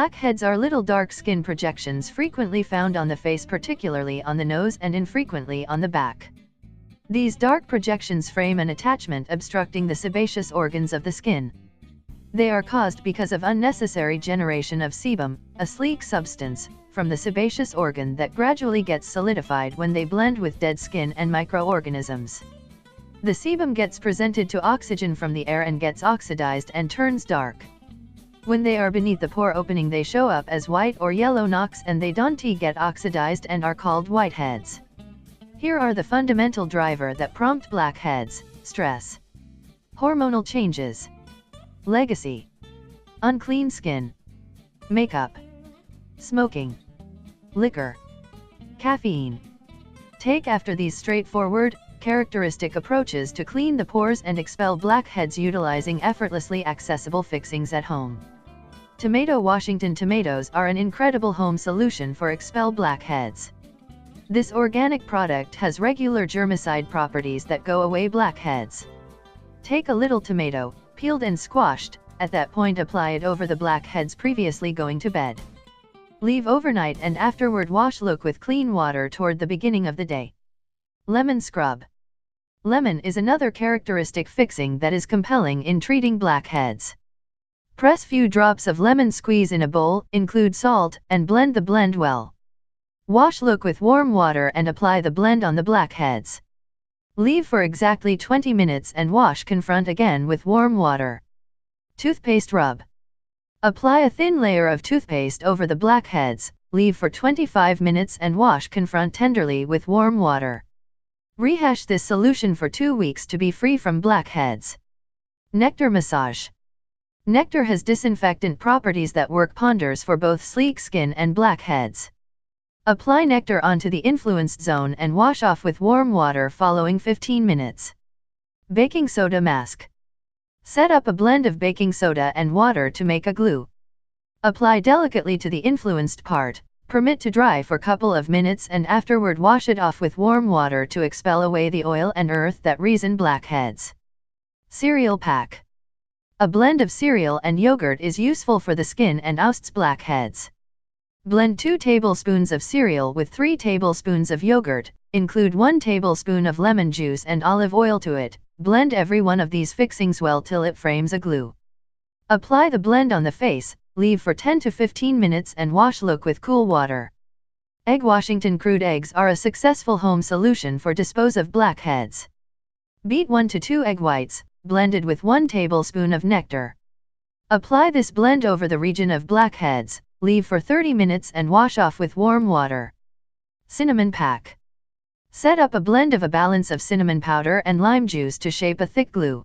Blackheads are little dark skin projections frequently found on the face, particularly on the nose, and infrequently on the back. These dark projections frame an attachment obstructing the sebaceous organs of the skin. They are caused because of unnecessary generation of sebum, a sleek substance, from the sebaceous organ that gradually gets solidified when they blend with dead skin and microorganisms. The sebum gets presented to oxygen from the air and gets oxidized and turns dark. When they are beneath the pore opening, they show up as white or yellow knocks, and they don't get oxidized and are called whiteheads. Here are the fundamental driver that prompt blackheads: stress, hormonal changes, legacy, unclean skin, makeup, smoking, liquor, caffeine. Take after these straightforward, characteristic approaches to clean the pores and expel blackheads utilizing effortlessly accessible fixings at home. Tomato Washington tomatoes are an incredible home solution for expel blackheads. This organic product has regular germicide properties that go away blackheads. Take a little tomato, peeled and squashed. At that point, apply it over the blackheads previously going to bed. Leave overnight and afterward wash. Look with clean water toward the beginning of the day. Lemon scrub. Lemon is another characteristic fixing that is compelling in treating blackheads. Press few drops of lemon squeeze in a bowl, include salt, and blend the blend well. Wash. Look with warm water and apply the blend on the blackheads. Leave for exactly 20 minutes and wash. Confront again with warm water. Toothpaste rub. Apply a thin layer of toothpaste over the blackheads, leave for 25 minutes and wash. Confront tenderly with warm water. Rehash this solution for 2 weeks to be free from blackheads. Nectar massage. Nectar has disinfectant properties that work wonders for both sleek skin and blackheads. Apply nectar onto the influenced zone and wash off with warm water following 15 minutes. Baking soda mask. Set up a blend of baking soda and water to make a glue. Apply delicately to the influenced part, permit to dry for a couple of minutes, and afterward wash it off with warm water to expel away the oil and earth that reason blackheads. Cereal pack. A blend of cereal and yogurt is useful for the skin and ousts blackheads. Blend 2 tablespoons of cereal with 3 tablespoons of yogurt, include 1 tablespoon of lemon juice and olive oil to it. Blend every one of these fixings well till it frames a glue. Apply the blend on the face, leave for 10 to 15 minutes and wash. Look with cool water. Egg. Washington crude eggs are a successful home solution for dispose of blackheads. Beat 1 to 2 egg whites, blended with 1 tablespoon of nectar. Apply this blend over the region of blackheads, leave for 30 minutes and wash off with warm water. Cinnamon pack. Set up a blend of a balance of cinnamon powder and lime juice to shape a thick glue.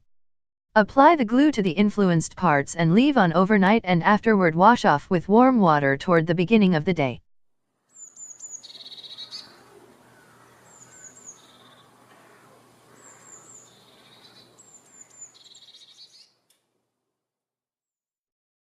Apply the glue to the influenced parts and leave on overnight, and afterward wash off with warm water toward the beginning of the day.